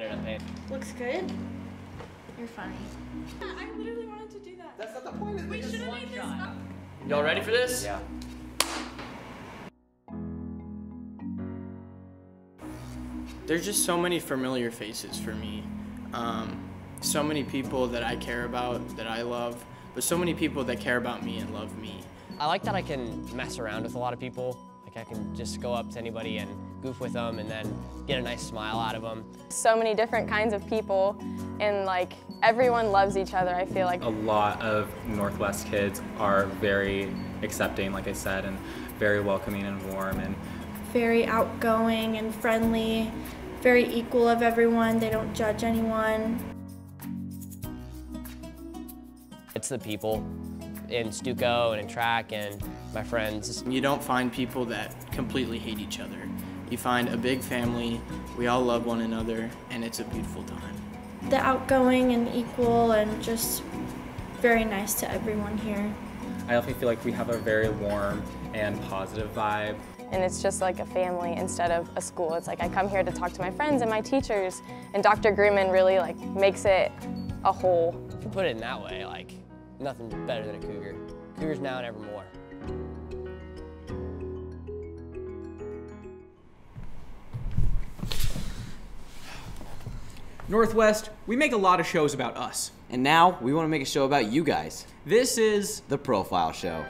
better than paint. Looks good. You're funny. Yeah, I literally wanted to do that. That's not the point of it. We should have made this up. Y'all ready for this? Yeah. There's just so many familiar faces for me. So many people that I care about, that I love, but so many people that care about me and love me. I like that I can mess around with a lot of people. Like I can just go up to anybody and goof with them and then get a nice smile out of them. So many different kinds of people, and like everyone loves each other, I feel like. A lot of Northwest kids are very accepting, like I said, and very welcoming and warm, and Very outgoing and friendly, very equal of everyone. They don't judge anyone. It's the people in Stuco and in track and my friends. You don't find people that completely hate each other. You find a big family, we all love one another, and it's a beautiful time. The outgoing and equal and just very nice to everyone here. I definitely feel like we have a very warm and positive vibe. And it's just like a family instead of a school. It's like I come here to talk to my friends and my teachers, and Dr. Grumman really like makes it a whole. If you put it in that way, like nothing better than a Cougar. Cougars now and evermore. Northwest, we make a lot of shows about us. And now we want to make a show about you guys. This is The Profile Show.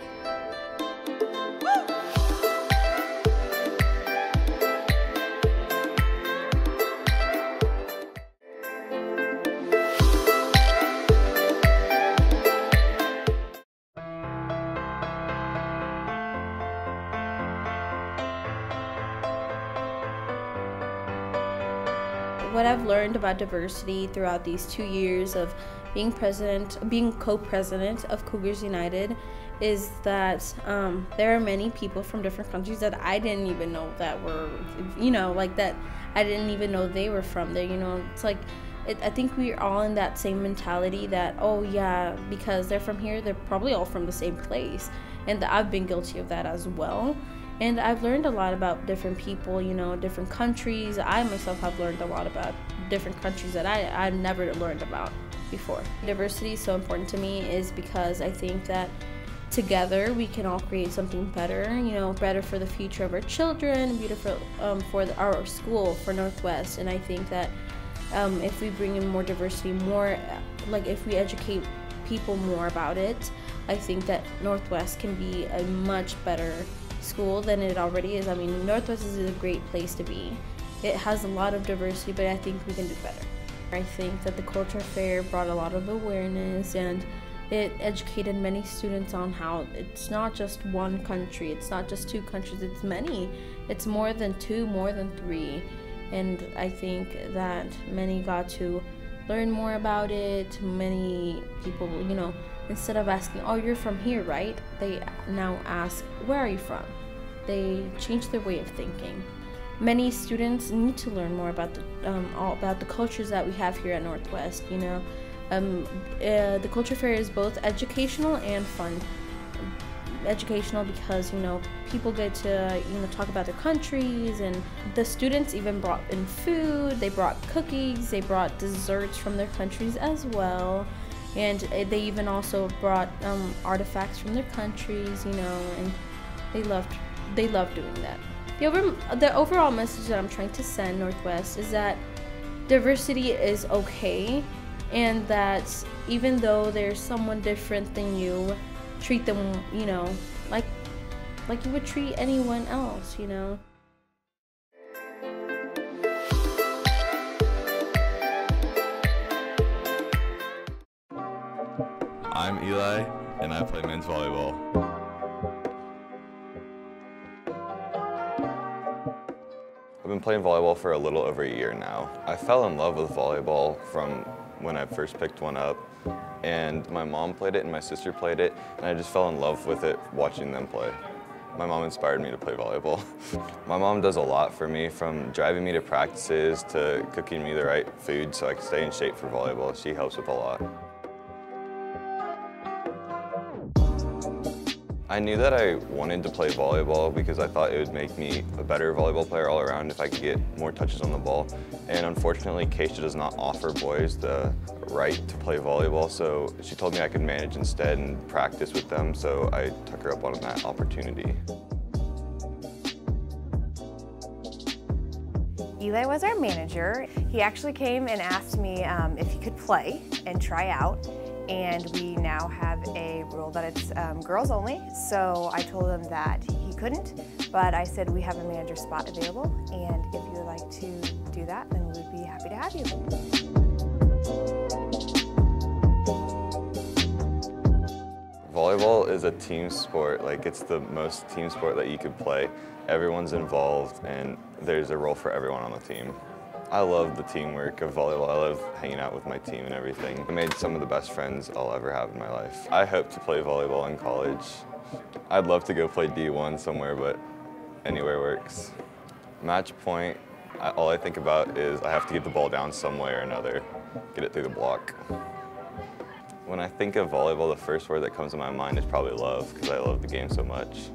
What I've learned about diversity throughout these 2 years of being co-president of Cougars United is that there are many people from different countries that I didn't even know that were, like that I didn't even know they were from there, It's like, I think we're all in that same mentality that, oh yeah, because they're from here, they're probably all from the same place. And I've been guilty of that as well. And I've learned a lot about different people, different countries. I myself have learned a lot about different countries that I've never learned about before. Diversity is so important to me is because I think that together we can all create something better, better for the future of our children, beautiful for our school, for Northwest. And I think that if we bring in more diversity, if we educate people more about it, I think that Northwest can be a much better school than it already is. I mean, Northwest is a great place to be. It has a lot of diversity, but I think we can do better. I think that the culture fair brought a lot of awareness, and it educated many students on how it's not just one country, it's not just two countries, it's many. It's more than two, more than three. And I think that many got to learn more about it. Many people, instead of asking, oh, you're from here, right? They now ask, where are you from? They change their way of thinking. Many students need to learn more about the cultures that we have here at Northwest. The culture fair is both educational and fun. Educational because people get to talk about their countries, and the students even brought in food. They brought cookies. They brought desserts from their countries as well. And they even also brought artifacts from their countries, and they loved doing that. The overall message that I'm trying to send Northwest is that diversity is okay, and that even though there's someone different than you, treat them, like you would treat anyone else, I'm Eli, and I play men's volleyball. I've been playing volleyball for a little over a year now. I fell in love with volleyball from when I first picked one up, and my mom played it and my sister played it, and I just fell in love with it watching them play. My mom inspired me to play volleyball. My mom does a lot for me, from driving me to practices to cooking me the right food so I can stay in shape for volleyball. She helps with a lot. I I knew that I wanted to play volleyball because I thought it would make me a better volleyball player all around if I could get more touches on the ball. And unfortunately, Keisha does not offer boys the right to play volleyball, so she told me I could manage instead and practice with them, so I took her up on that opportunity. Eli was our manager. He actually came and asked me if he could play and try out. And we now have a rule that it's girls only. So I told him that he couldn't, but I said we have a manager spot available. And if you would like to do that, then we'd be happy to have you. Volleyball is a team sport. Like, it's the most team sport that you could play. Everyone's involved and there's a role for everyone on the team. I love the teamwork of volleyball. I love hanging out with my team and everything. I made some of the best friends I'll ever have in my life. I hope to play volleyball in college. I'd love to go play D1 somewhere, but anywhere works. Match point, all I think about is I have to get the ball down some way or another, get it through the block. When I think of volleyball, the first word that comes to my mind is probably love, because I love the game so much.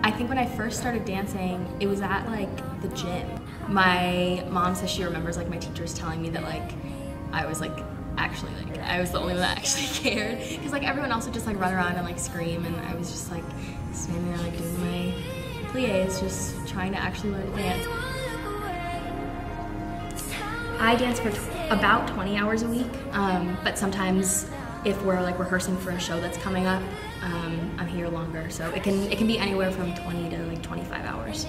I think when I first started dancing, it was at like the gym. My mom says she remembers like my teachers telling me that like I was like actually like I was the only one that actually cared, because like everyone else would just like run around and like scream, and I was just like standing there like doing my pliés, just trying to actually learn to dance. I dance for about 20 hours a week, but sometimes if we're like rehearsing for a show that's coming up, I'm here longer, so it can be anywhere from 20 to like 25 hours.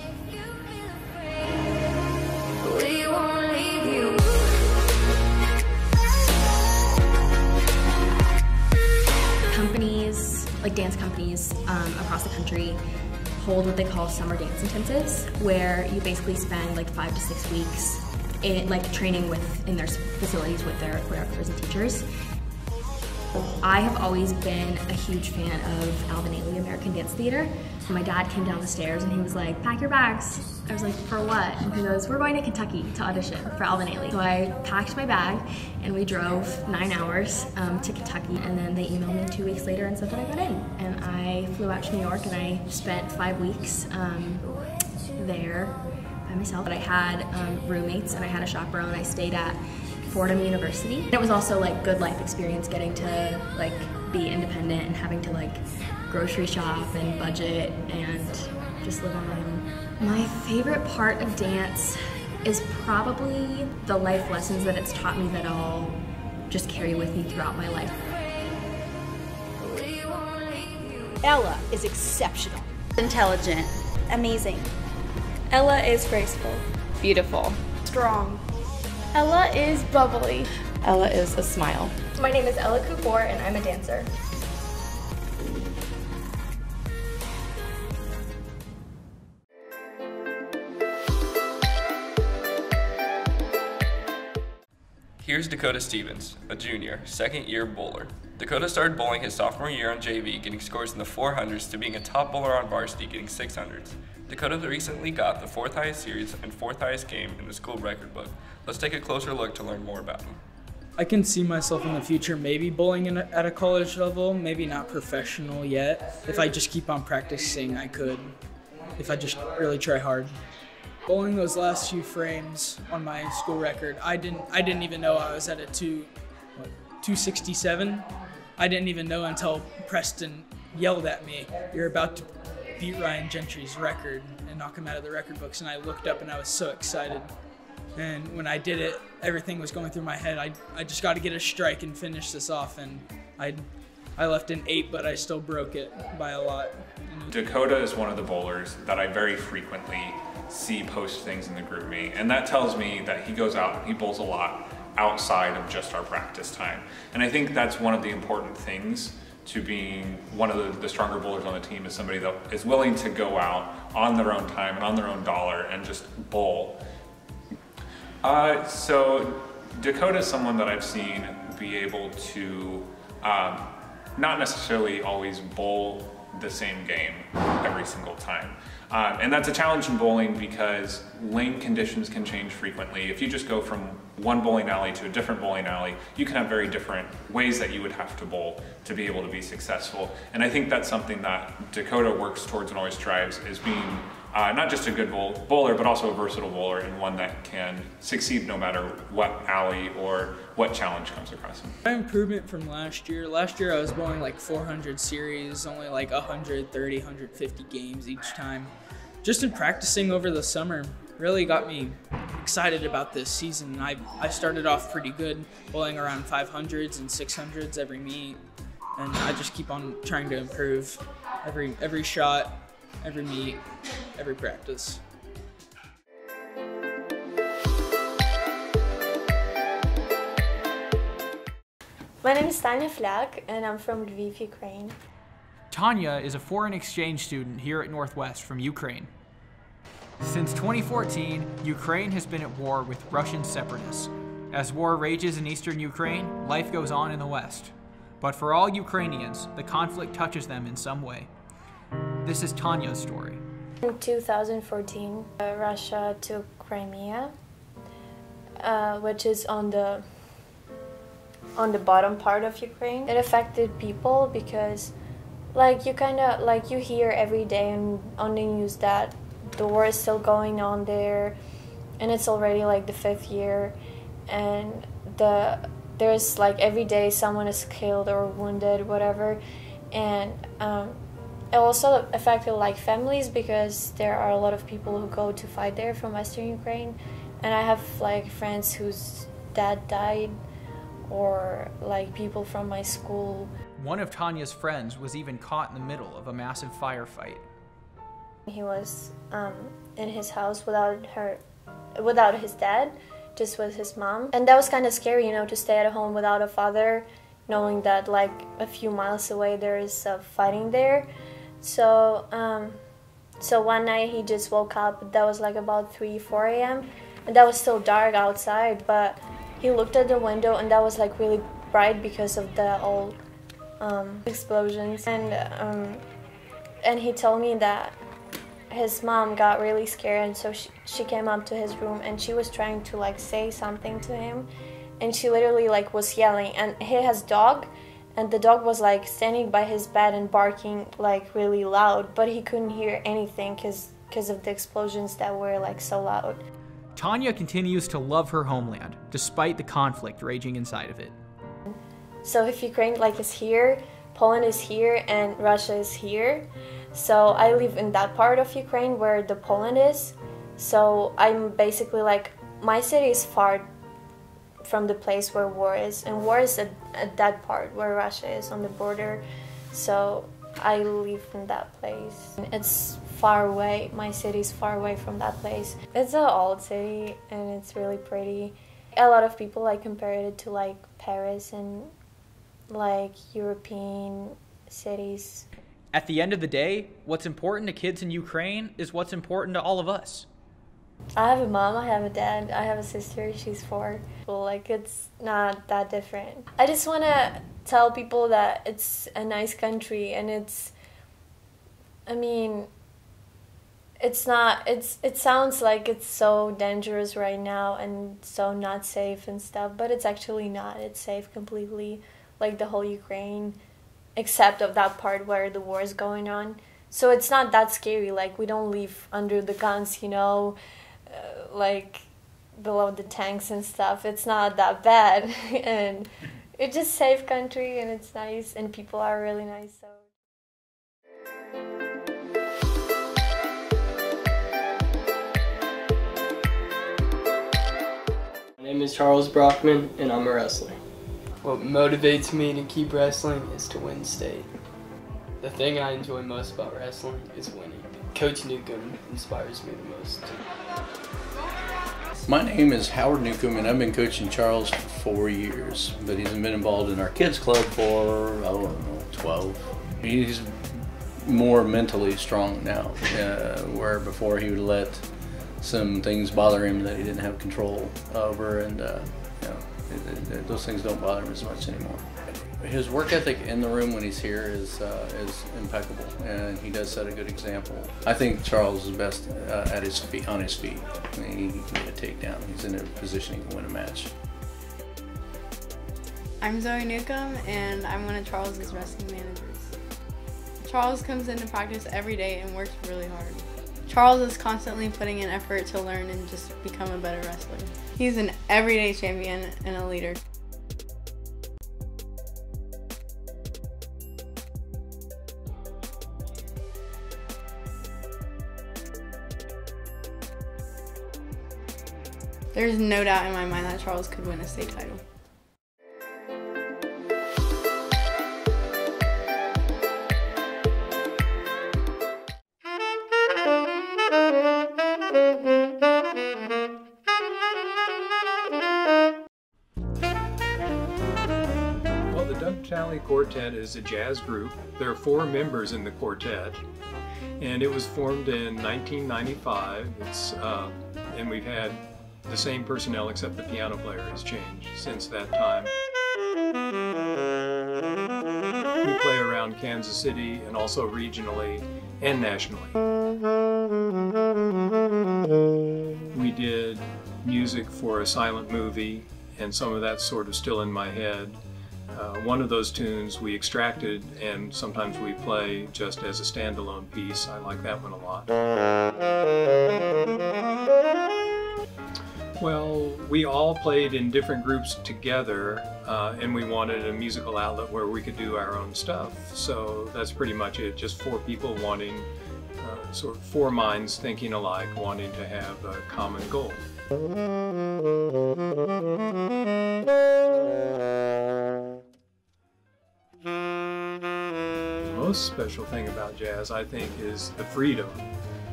We won't leave you. Companies, like dance companies across the country, hold what they call summer dance intensives, where you basically spend like 5 to 6 weeks in like training in their facilities with their choreographers and teachers. I have always been a huge fan of Alvin Ailey American Dance Theater. So my dad came down the stairs and he was like, pack your bags. I was like, for what? And he goes, we're going to Kentucky to audition for Alvin Ailey. So I packed my bag and we drove 9 hours to Kentucky, and then they emailed me 2 weeks later and said that I got in. And I flew out to New York and I spent 5 weeks there by myself. But I had roommates and I had a chaperone. I stayed at Fordham University. And it was also like good life experience, getting to like be independent and having to like grocery shop and budget and just live on my own. My favorite part of dance is probably the life lessons that it's taught me that I'll just carry with me throughout my life. Ella is exceptional. Intelligent. Amazing. Ella is graceful. Beautiful. Strong. Ella is bubbly. Ella is a smile. My name is Ella Kuffour and I'm a dancer. Here's Dakota Stephens, a junior, second-year bowler. Dakota started bowling his sophomore year on JV, getting scores in the 400s to being a top bowler on varsity, getting 600s. Dakota recently got the 4th highest series and 4th highest game in the school record book. Let's take a closer look to learn more about him. I can see myself in the future maybe bowling at a college level, maybe not professional yet. If I just keep on practicing, I could, if I just really try hard. Bowling those last few frames on my school record, I didn't even know I was at a 267. I didn't even know until Preston yelled at me, "You're about to beat Ryan Gentry's record and knock him out of the record books," and I looked up and I was so excited. And when I did it, everything was going through my head. I just got to get a strike and finish this off, and I left an 8, but I still broke it by a lot. Dakota is one of the bowlers that I very frequently see post things in the group me, and that tells me that he goes out and he bowls a lot outside of just our practice time. And I think that's one of the important things to being one of the stronger bowlers on the team is somebody that is willing to go out on their own time and on their own dollar and just bowl. So Dakota is someone that I've seen be able to not necessarily always bowl the same game every single time. And that's a challenge in bowling because lane conditions can change frequently. If you just go from one bowling alley to a different bowling alley, you can have very different ways that you would have to bowl to be able to be successful. And I think that's something that Dakota works towards and always strives, is being not just a good bowler, but also a versatile bowler, and one that can succeed no matter what alley or what challenge comes across him. My improvement from last year I was bowling like 400 series, only like 130, 150 games each time. Just in practicing over the summer really got me excited about this season. I started off pretty good, bowling around 500s and 600s every meet, and I just keep on trying to improve every shot, every meet, every practice. My name is Tanya Flyak, and I'm from Lviv, Ukraine. Tanya is a foreign exchange student here at Northwest from Ukraine. Since 2014, Ukraine has been at war with Russian separatists. As war rages in eastern Ukraine, life goes on in the West. But for all Ukrainians, the conflict touches them in some way. This is Tanya's story. In 2014, Russia took Crimea, which is on the bottom part of Ukraine. It affected people because you hear every day on the news that the war is still going on there, and it's already like the 5th year, and there's like every day someone is killed or wounded, whatever. And it also affected like families because there are a lot of people who go to fight there from Western Ukraine, and I have like friends whose dad died, or like people from my school. One of Tanya's friends was even caught in the middle of a massive firefight. He was in his house without his dad, just with his mom. And that was kind of scary, you know, to stay at home without a father, knowing that like a few miles away there is fighting there. So one night he just woke up. That was like about 3-4 a.m. and that was still dark outside, but he looked at the window and that was like really bright because of the old explosions. And he told me that his mom got really scared, and so she came up to his room and she was trying to like say something to him, and she literally like was yelling. And he has dog, and the dog was like standing by his bed and barking like really loud, but he couldn't hear anything because of the explosions that were like so loud. Tanya continues to love her homeland despite the conflict raging inside of it. So if Ukraine like is here, Poland is here, and Russia is here. So I live in that part of Ukraine where the Poland is. So I'm basically like, my city is far from the place where war is, and war is at that part where Russia is on the border. So I live in that place. It's far away, my city is far away from that place. It's an old city and it's really pretty. A lot of people like compare it to like Paris and like European cities. At the end of the day, what's important to kids in Ukraine is what's important to all of us. I have a mom, I have a dad, I have a sister, she's 4. Well, like, it's not that different. I just want to tell people that it's a nice country, and it's, I mean, it's not, it sounds like it's so dangerous right now and so not safe and stuff, but it's actually not. It's safe completely, like the whole Ukraine, except of that part where the war is going on. So it's not that scary, like we don't live under the guns, you know, like below the tanks and stuff. It's not that bad, and it's just safe country, and it's nice, and people are really nice. So. My name is Charles Brockmann, and I'm a wrestler. What motivates me to keep wrestling is to win state. The thing I enjoy most about wrestling is winning. Coach Newcomb inspires me the most. My name is Howard Newcomb, and I've been coaching Charles for 4 years, but he's been involved in our kids club for, I don't know, 12. He's more mentally strong now, where before he would let some things bother him that he didn't have control over, and those things don't bother him as much anymore. His work ethic in the room when he's here is impeccable, and he does set a good example. I think Charles is best at his feet, on his feet. I mean, he can get a takedown. He's in a position he can win a match. I'm Zoe Newcomb, and I'm one of Charles's wrestling managers. Charles comes into practice every day and works really hard. Charles is constantly putting in effort to learn and just become a better wrestler. He's an everyday champion and a leader. There's no doubt in my mind that Charles could win a state title. Well, the Talley Quartet is a jazz group. There are 4 members in the quartet, and it was formed in 1995. And we've had the same personnel, except the piano player has changed since that time. We play around Kansas City and also regionally and nationally. We did music for a silent movie, and some of that's sort of still in my head. One of those tunes we extracted, and sometimes we play just as a standalone piece. I like that one a lot. Well, we all played in different groups together, and we wanted a musical outlet where we could do our own stuff. So that's pretty much it, just 4 people wanting, sort of 4 minds thinking alike, wanting to have a common goal. The most special thing about jazz, I think, is the freedom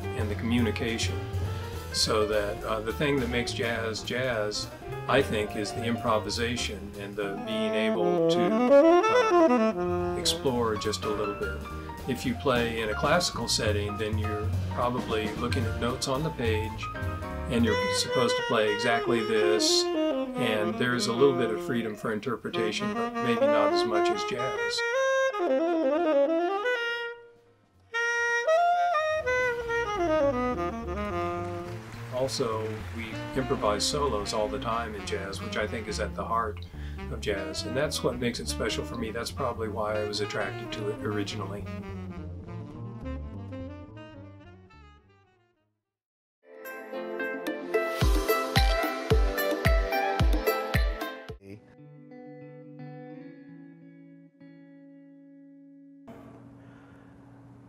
and the communication. So that the thing that makes jazz jazz, I think, is the improvisation and the being able to explore just a little bit. If you play in a classical setting, then you're probably looking at notes on the page, and you're supposed to play exactly this, and there's a little bit of freedom for interpretation, but maybe not as much as jazz. Also, we improvise solos all the time in jazz, which I think is at the heart of jazz, and that's what makes it special for me. That's probably why I was attracted to it originally.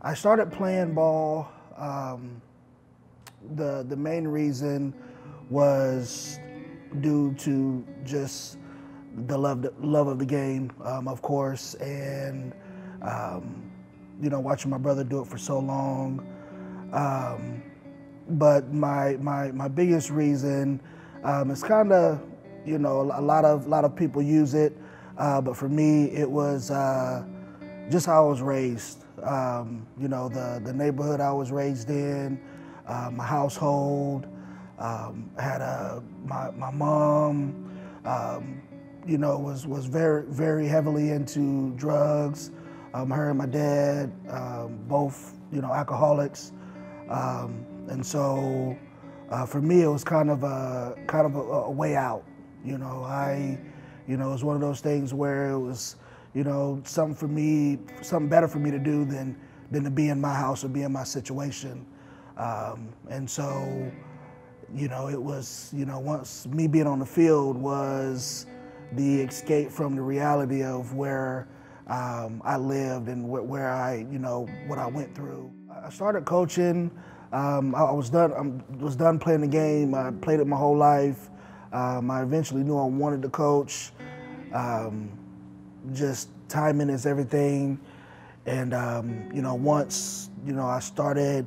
I started playing ball. The main reason was due to just the love of the game, of course, and watching my brother do it for so long. But my biggest reason is kind of, a lot of people use it, but for me it was just how I was raised. The neighborhood I was raised in. My household, had my mom, was very heavily into drugs. Her and my dad, both, alcoholics, and so for me it was kind of a way out. It was one of those things where it was, something better for me to do than to be in my house or be in my situation. And so, it was, once me being on the field was the escape from the reality of where I lived and where I, what I went through. I started coaching. I was done playing the game. I played it my whole life. I eventually knew I wanted to coach. Just timing is everything. And, once, I started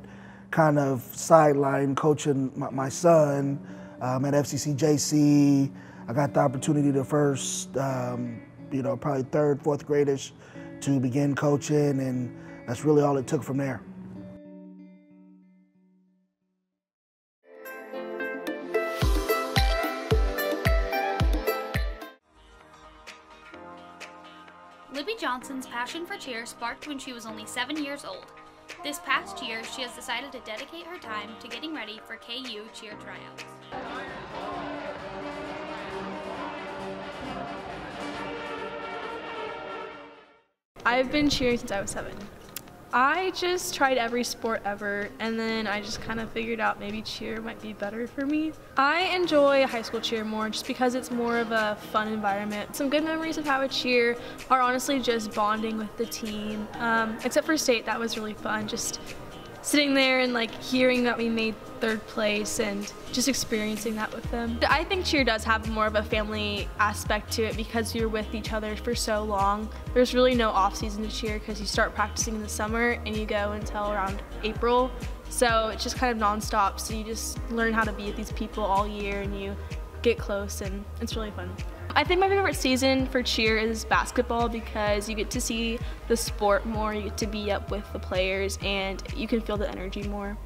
kind of sideline coaching my son at FCCJC. I got the opportunity to first, probably 3rd, 4th gradish to begin coaching, and that's really all it took from there. Libby Johnson's passion for cheer sparked when she was only 7 years old. This past year, she has decided to dedicate her time to getting ready for KU cheer tryouts. I've been cheering since I was 7. I just tried every sport ever, and then I just kind of figured out maybe cheer might be better for me. I enjoy high school cheer more just because it's more of a fun environment. Some good memories of how I cheer are honestly just bonding with the team. Except for state, that was really fun. Just sitting there and like hearing that we made 3rd place and just experiencing that with them. I think cheer does have more of a family aspect to it because you're with each other for so long. There's really no off season to cheer because you start practicing in the summer and you go until around April. So it's just kind of nonstop. So you just learn how to be with these people all year and you get close, and it's really fun. I think my favorite season for cheer is basketball because you get to see the sport more, you get to be up with the players, and you can feel the energy more.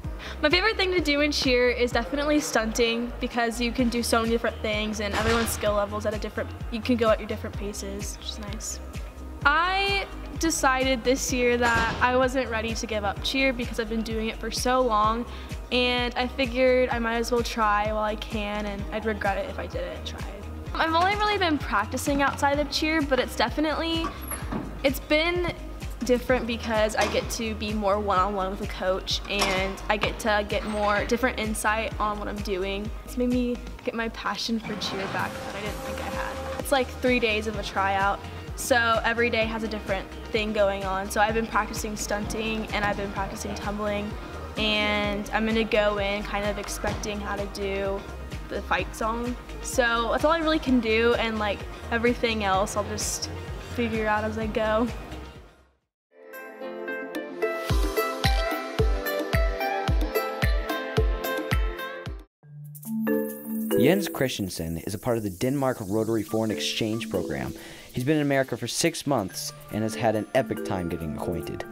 My favorite thing to do in cheer is definitely stunting because you can do so many different things and everyone's skill levels at you can go at your different paces, which is nice. I decided this year that I wasn't ready to give up cheer because I've been doing it for so long, and I figured I might as well try while I can, and I'd regret it if I didn't try it. I've only really been practicing outside of cheer, but it's been different because I get to be more one-on-one with a coach, and I get to get more different insight on what I'm doing. It's made me get my passion for cheer back that I didn't think I had. It's like 3 days of a tryout, so every day has a different thing going on. So I've been practicing stunting and I've been practicing tumbling, and I'm gonna go in kind of expecting how to do the fight song. So that's all I really can do, and like everything else I'll just figure out as I go. Jens Christensen is a part of the Denmark Rotary Foreign Exchange Program. He's been in America for 6 months and has had an epic time getting acquainted.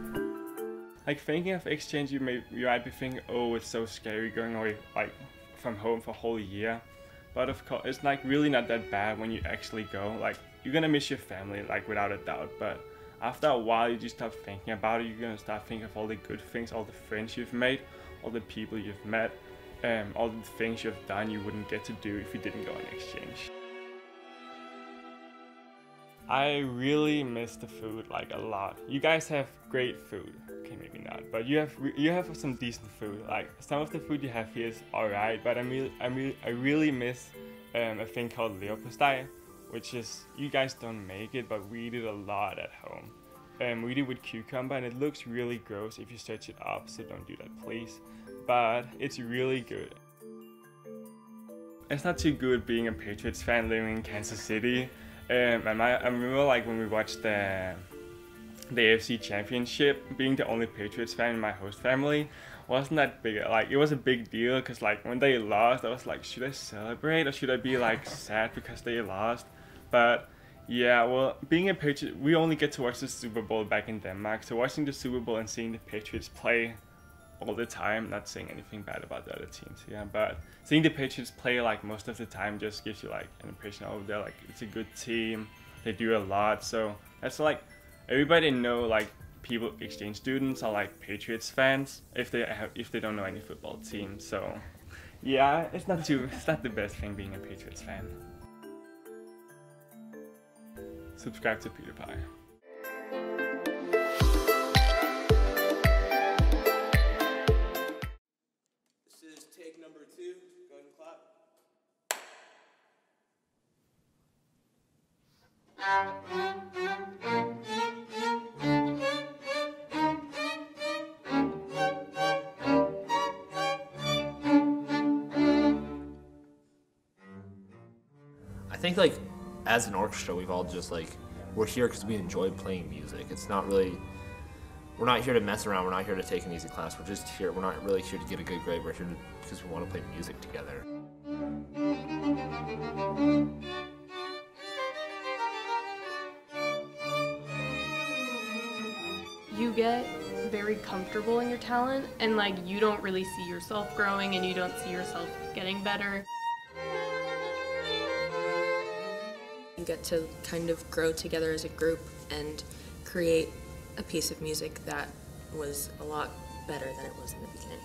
Like, thinking of exchange, you might be thinking, oh, it's so scary going away like from home for a whole year. But of course, it's like really not that bad when you actually go. Like, you're gonna miss your family, like, without a doubt. But after a while, you just start thinking about it. You're gonna start thinking of all the good things, all the friends you've made, all the people you've met, all the things you've done you wouldn't get to do if you didn't go on exchange. I really miss the food, like, a lot. You guys have great food. Okay, maybe not, but you have some decent food. Like, some of the food you have here is alright, but I really miss a thing called leverpostej, which is, you guys don't make it, but we eat it a lot at home. We eat it with cucumber, and it looks really gross if you search it up, so don't do that, please. But it's really good. It's not too good being a Patriots fan living in Kansas City. I remember, like, when we watched the AFC Championship, being the only Patriots fan in my host family wasn't that big. Like, it was a big deal because, like, when they lost, I was like, should I celebrate or should I be, like, sad because they lost? But yeah, well, being a Patriot, we only get to watch the Super Bowl back in Denmark, so watching the Super Bowl and seeing the Patriots play all the time, not saying anything bad about the other teams, yeah, but seeing the Patriots play, like, most of the time just gives you, like, an impression of they're, like, it's a good team, they do a lot. So that's, like, everybody know, like, people, exchange students are, like, Patriots fans if they don't know any football team. So yeah, it's not the best thing being a Patriots fan. Subscribe to PewDiePie. I think, like, as an orchestra, we've all just, like, we're here because we enjoy playing music. It's not really, we're not here to mess around, we're not here to take an easy class, we're just here, we're not really here to get a good grade, we're here because we want to play music together. you get very comfortable in your talent and like you don't really see yourself growing and you don't see yourself getting better. You get to kind of grow together as a group and create a piece of music that was a lot better than it was in the beginning.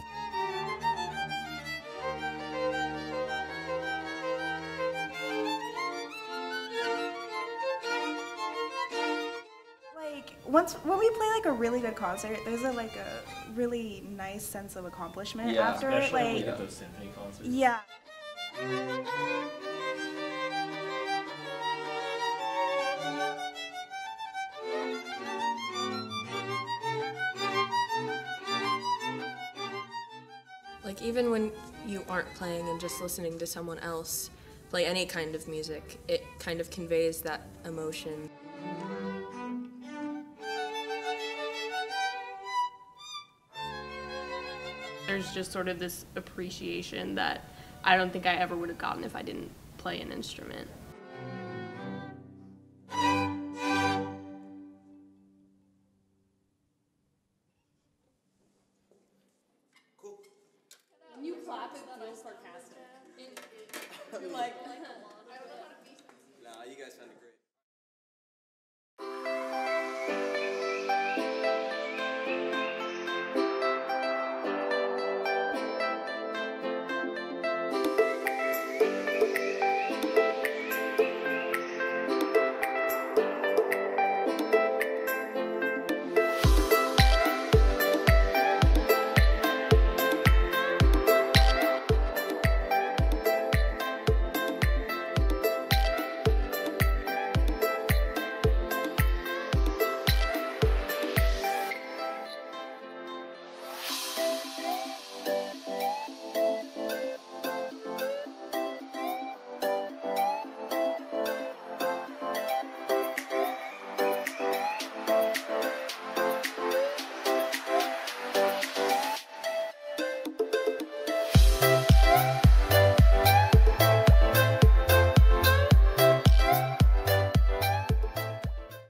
When we play like a really good concert, there's a really nice sense of accomplishment after it. Especially when we get those symphony concerts. Yeah. Like even when you aren't playing and just listening to someone else play any kind of music, it kind of conveys that emotion. There's just sort of this appreciation that I don't think I ever would have gotten if I didn't play an instrument. When you clap, it feels sarcastic. You're like...